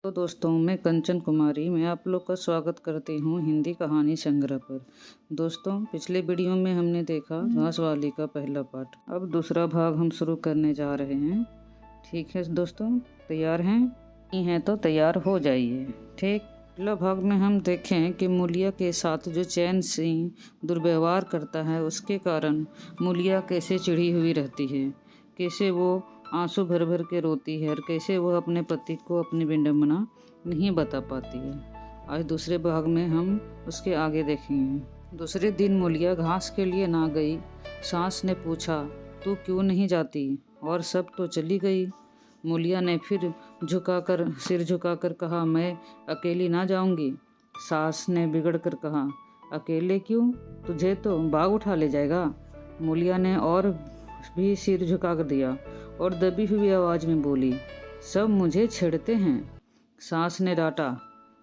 तो दोस्तों, मैं कंचन कुमारी मैं आप लोग का स्वागत करती हूँ हिंदी कहानी संग्रह पर। दोस्तों, पिछले वीडियो में हमने देखा घास वाली का पहला पार्ट। अब दूसरा भाग हम शुरू करने जा रहे हैं। ठीक है दोस्तों, तैयार हैं? नहीं हैं तो तैयार हो जाइए। ठीक, पहला भाग में हम देखें कि मूलिया के साथ जो चैन सिंह दुर्व्यवहार करता है उसके कारण मूलिया कैसे चिढ़ी हुई रहती है, कैसे वो आंसू भर भर के रोती है और कैसे वह अपने पति को अपनी विडम्बना नहीं बता पाती है। आज दूसरे भाग में हम उसके आगे देखेंगे। दूसरे दिन मूलिया घास के लिए ना गई। सास ने पूछा, तू क्यों नहीं जाती? और सब तो चली गई। मूलिया ने फिर सिर झुकाकर कहा, मैं अकेली ना जाऊंगी। सास ने बिगड़ कर कहा, अकेले क्यों? तुझे तो बाघ उठा ले जाएगा। मूलिया ने और भी सिर झुका कर दिया और दबी हुई आवाज़ में बोली, सब मुझे छेड़ते हैं। सास ने डांटा,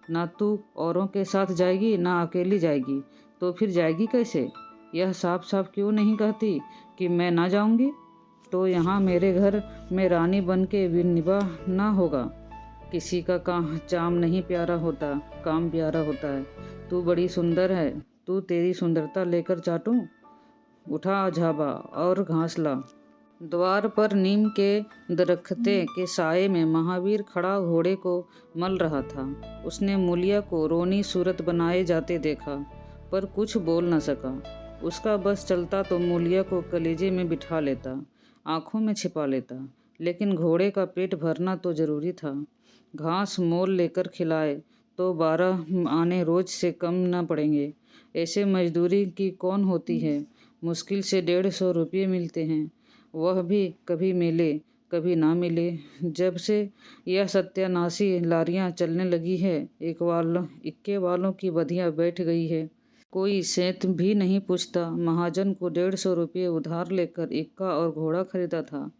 ना तू औरों के साथ जाएगी ना अकेली जाएगी, तो फिर जाएगी कैसे? यह साफ साफ क्यों नहीं कहती कि मैं ना जाऊंगी? तो यहाँ मेरे घर में रानी बन के निभा ना होगा। किसी का चाम नहीं प्यारा होता, काम प्यारा होता है। तू बड़ी सुंदर है, तू तेरी सुंदरता लेकर चाटूं? उठा झाबा और घास ला। द्वार पर नीम के दरख्ते के साये में महावीर खड़ा घोड़े को मल रहा था। उसने मूलिया को रोनी सूरत बनाए जाते देखा, पर कुछ बोल न सका। उसका बस चलता तो मूलिया को कलेजे में बिठा लेता, आंखों में छिपा लेता, लेकिन घोड़े का पेट भरना तो जरूरी था। घास मोल लेकर खिलाए तो 12 आने रोज से कम न पड़ेंगे। ऐसे मजदूरी की कौन होती है? मुश्किल से 150 रुपये मिलते हैं, वह भी कभी मिले कभी ना मिले। जब से यह सत्यानाशी लारियां चलने लगी है, इक्के वालों की बधिया बैठ गई है। कोई सेंत भी नहीं पूछता। महाजन को 150 रुपये उधार लेकर इक्का और घोड़ा खरीदा था,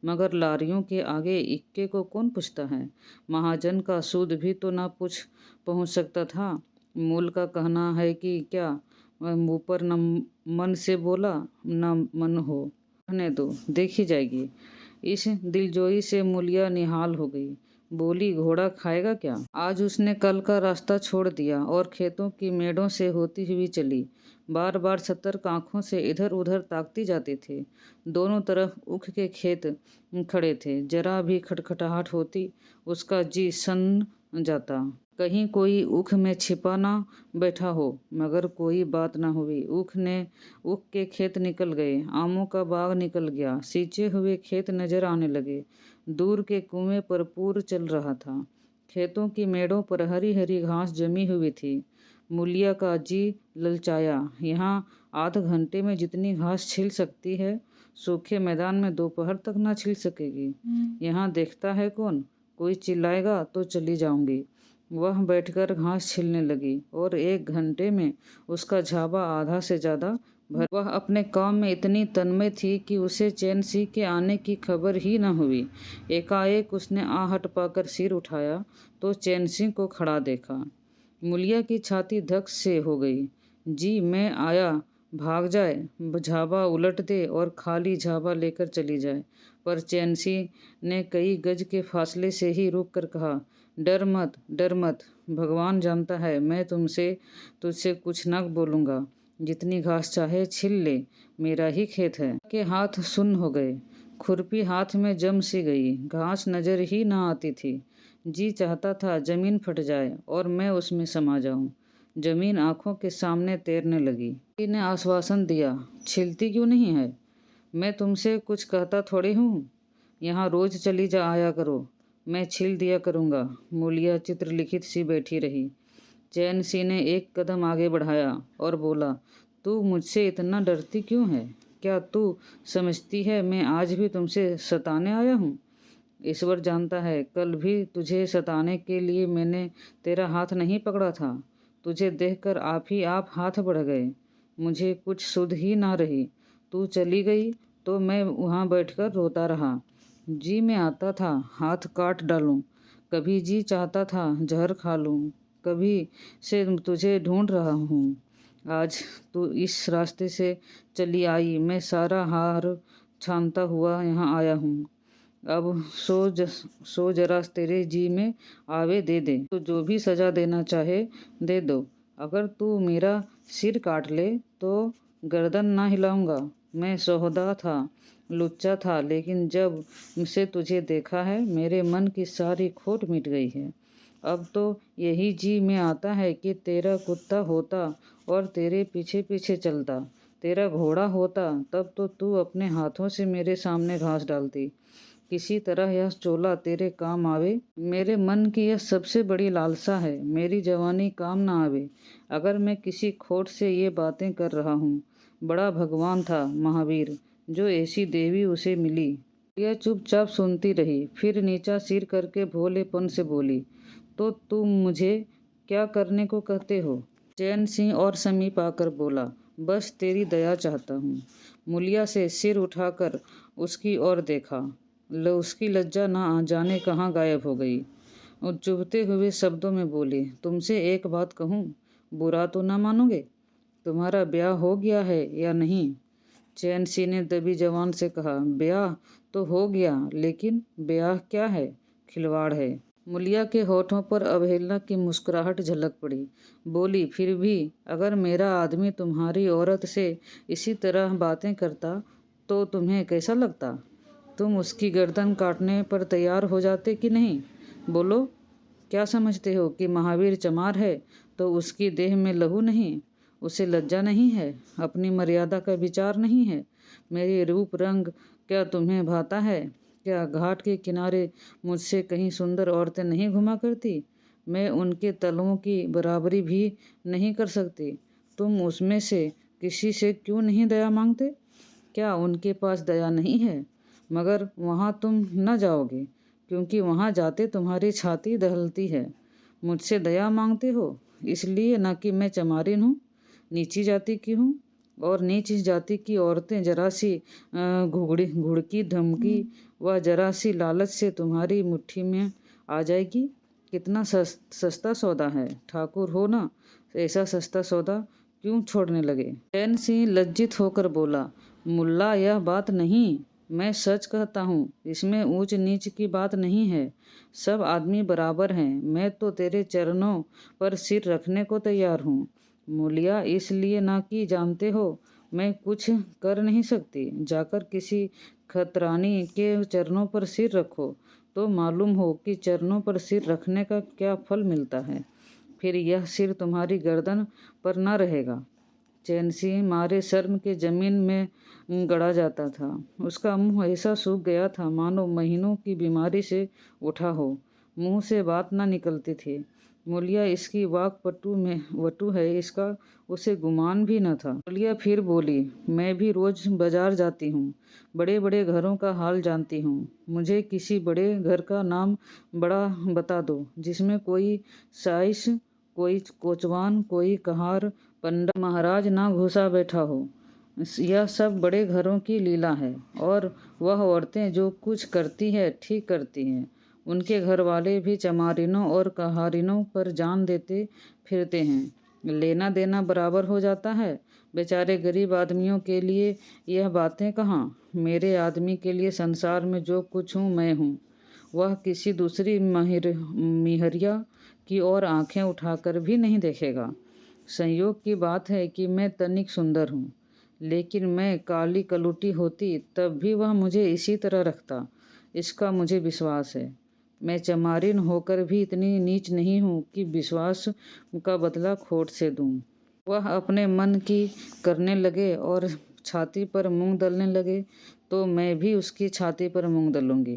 मगर लारियों के आगे इक्के को कौन पूछता है? महाजन का सूद भी तो ना पहुँच सकता था। मूल का कहना है कि क्या ऊपर न मन से बोला न मन हो, रहने दो, देखी जाएगी। इस दिलजोई से मूलिया निहाल हो गई। बोली, घोड़ा खाएगा क्या? आज उसने कल का रास्ता छोड़ दिया और खेतों की मेड़ों से होती हुई चली। बार बार सतर्क आंखों से इधर उधर ताकती जाते थे। दोनों तरफ ऊख के खेत खड़े थे। जरा भी खटखटाहट होती उसका जी सन जाता, कहीं कोई ऊख में छिपा ना बैठा हो। मगर कोई बात ना हुई। ऊख के खेत निकल गए, आमों का बाग निकल गया, सींचे हुए खेत नजर आने लगे। दूर के कुएं पर पूर चल रहा था। खेतों की मेड़ों पर हरी हरी घास जमी हुई थी। मूलिया का जी ललचाया। यहाँ आध घंटे में जितनी घास छिल सकती है, सूखे मैदान में दोपहर तक ना छिल सकेगी। यहाँ देखता है कौन? कोई चिल्लाएगा तो चली जाऊंगी। वह बैठकर घास छिलने लगी और 1 घंटे में उसका झाबा आधा से ज़्यादा भर। वह अपने काम में इतनी तन्मय थी कि उसे चैन सिंह के आने की खबर ही न हुई। एकाएक उसने आहट पाकर सिर उठाया तो चैन सिंह को खड़ा देखा। मूलिया की छाती धक से हो गई। जी मैं आया, भाग जाए, झाबा उलट दे और खाली झाबा लेकर चली जाए। पर चैन सिंह ने कई गज के फासले से ही रुक कर कहा, डर मत, डर मत। भगवान जानता है मैं तुझसे कुछ न बोलूँगा। जितनी घास चाहे छिल ले, मेरा ही खेत है। के हाथ सुन्न हो गए। खुरपी हाथ में जम सी गई। घास नजर ही ना आती थी। जी चाहता था जमीन फट जाए और मैं उसमें समा जाऊं। जमीन आंखों के सामने तैरने लगी। जी ने आश्वासन दिया, छिलती क्यों नहीं है? मैं तुमसे कुछ कहता थोड़ी हूँ। यहाँ रोज चली जा आया करो, मैं छील दिया करूँगा। मूलिया चित्रलिखित सी बैठी रही। चैन सिंह ने एक कदम आगे बढ़ाया और बोला, तू मुझसे इतना डरती क्यों है? क्या तू समझती है मैं आज भी तुमसे सताने आया हूँ? ईश्वर जानता है, कल भी तुझे सताने के लिए मैंने तेरा हाथ नहीं पकड़ा था। तुझे देखकर आप हाथ बढ़ गए। मुझे कुछ सुध ही ना रही। तू चली गई तो मैं वहाँ बैठकर रोता रहा। जी में आता था हाथ काट डालूं, कभी जी चाहता था जहर खा लूं, कभी से तुझे ढूंढ रहा हूँ। आज तू इस रास्ते से चली आई, मैं सारा हार छानता हुआ यहाँ आया हूँ। अब सो जरा तेरे जी में आवे दे दे, तो जो भी सजा देना चाहे दे दो। अगर तू मेरा सिर काट ले तो गर्दन ना हिलाऊंगा। मैं सोहदा था, लुच्चा था, लेकिन जब से तुझे देखा है मेरे मन की सारी खोट मिट गई है। अब तो यही जी में आता है कि तेरा कुत्ता होता और तेरे पीछे पीछे चलता, तेरा घोड़ा होता, तब तो तू अपने हाथों से मेरे सामने घास डालती। किसी तरह यह चोला तेरे काम आवे। मेरे मन की यह सबसे बड़ी लालसा है, मेरी जवानी काम ना आवे। अगर मैं किसी खोट से ये बातें कर रहा हूँ। बड़ा भगवान था महावीर, जो ऐसी देवी उसे मिली। यह चुपचाप सुनती रही, फिर नीचा सिर करके भोलेपन से बोली, तो तुम मुझे क्या करने को कहते हो? चैन सिंह और समीप आकर बोला, बस तेरी दया चाहता हूँ। मुलिया से सिर उठाकर उसकी ओर देखा। उसकी लज्जा ना जाने कहाँ गायब हो गई। और चुभते हुए शब्दों में बोली, तुमसे एक बात कहूँ, बुरा तो ना मानोगे? तुम्हारा ब्याह हो गया है या नहीं? चैन सिंह ने दबी जवान से कहा, ब्याह तो हो गया, लेकिन ब्याह क्या है? खिलवाड़ है। मुलिया के होठों पर अवहेलना की मुस्कुराहट झलक पड़ी। बोली, फिर भी अगर मेरा आदमी तुम्हारी औरत से इसी तरह बातें करता तो तुम्हें कैसा लगता? तुम उसकी गर्दन काटने पर तैयार हो जाते कि नहीं? बोलो, क्या समझते हो कि महावीर चमार है तो उसकी देह में लहू नहीं? उसे लज्जा नहीं है? अपनी मर्यादा का विचार नहीं है? मेरी रूप रंग क्या तुम्हें भाता है? क्या घाट के किनारे मुझसे कहीं सुंदर औरतें नहीं घुमा करती? मैं उनके तलवों की बराबरी भी नहीं कर सकती। तुम उसमें से किसी से क्यों नहीं दया मांगते? क्या उनके पास दया नहीं है? मगर वहाँ तुम न जाओगे, क्योंकि वहाँ जाते तुम्हारी छाती दहलती है। मुझसे दया मांगते हो इसलिए न कि मैं चमारिन हूँ, नीची जाति की हूँ, और नीच जाति की औरतें जरा सी घुड़की धमकी व जरा सी लालच से तुम्हारी मुट्ठी में आ जाएगी। कितना सस्ता सौदा है, ठाकुर हो ना, ऐसा सस्ता सौदा क्यों छोड़ने लगे? चैन सिंह लज्जित होकर बोला, मुल्ला यह बात नहीं, मैं सच कहता हूँ, इसमें ऊंच नीच की बात नहीं है। सब आदमी बराबर हैं। मैं तो तेरे चरणों पर सिर रखने को तैयार हूँ मुलिया, इसलिए ना कि जानते हो मैं कुछ कर नहीं सकती। जाकर किसी खतरानी के चरणों पर सिर रखो तो मालूम हो कि चरणों पर सिर रखने का क्या फल मिलता है। फिर यह सिर तुम्हारी गर्दन पर न रहेगा। चैन सिंह मारे शर्म के जमीन में गड़ा जाता था। उसका मुंह ऐसा सूख गया था मानो महीनों की बीमारी से उठा हो। मुंह से बात ना निकलती थी। मुलिया इसकी वाक वटु है, इसका उसे गुमान भी न था। मुलिया फिर बोली, मैं भी रोज बाजार जाती हूँ, बड़े बड़े घरों का हाल जानती हूँ। मुझे किसी बड़े घर का नाम बड़ा बता दो, जिसमें कोई साइस, कोई कोचवान, कोई कहार, पंडा महाराज ना घुसा बैठा हो। यह सब बड़े घरों की लीला है, और वह औरतें जो कुछ करती है ठीक करती हैं। उनके घर वाले भी चमारिनों और कहारिनों पर जान देते फिरते हैं। लेना देना बराबर हो जाता है। बेचारे गरीब आदमियों के लिए यह बातें कहाँ? मेरे आदमी के लिए संसार में जो कुछ हूँ मैं हूँ। वह किसी दूसरी मिहरिया की ओर आंखें उठाकर भी नहीं देखेगा। संयोग की बात है कि मैं तनिक सुंदर हूँ, लेकिन मैं काली कलूटी होती तब भी वह मुझे इसी तरह रखता, इसका मुझे विश्वास है। मैं चमारिन होकर भी इतनी नीच नहीं हूँ कि विश्वास का बदला खोट से दूँ। वह अपने मन की करने लगे और छाती पर मूंग दलने लगे तो मैं भी उसकी छाती पर मूंग दलूँगी।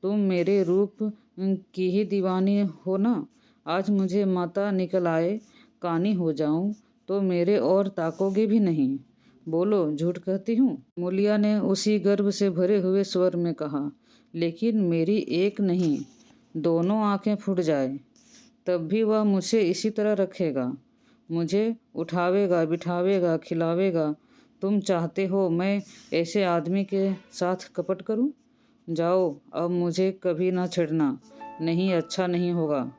तुम मेरे रूप की ही दीवानी हो ना। आज मुझे माता निकल आए, कानी हो जाऊं तो मेरे और ताकोगे भी नहीं। बोलो, झूठ कहती हूँ? मुलिया ने उसी गर्व से भरे हुए स्वर में कहा, लेकिन मेरी एक नहीं, दोनों आंखें फूट जाए तब भी वह मुझसे इसी तरह रखेगा। मुझे उठावेगा, बिठावेगा, खिलावेगा। तुम चाहते हो मैं ऐसे आदमी के साथ कपट करूं? जाओ, अब मुझे कभी ना छेड़ना, नहीं अच्छा नहीं होगा।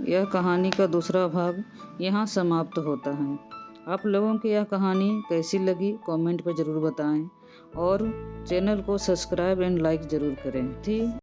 यह कहानी का दूसरा भाग यहाँ समाप्त होता है। आप लोगों की यह कहानी कैसी लगी कमेंट पर ज़रूर बताएं, और चैनल को सब्सक्राइब एंड लाइक ज़रूर करें। ठीक।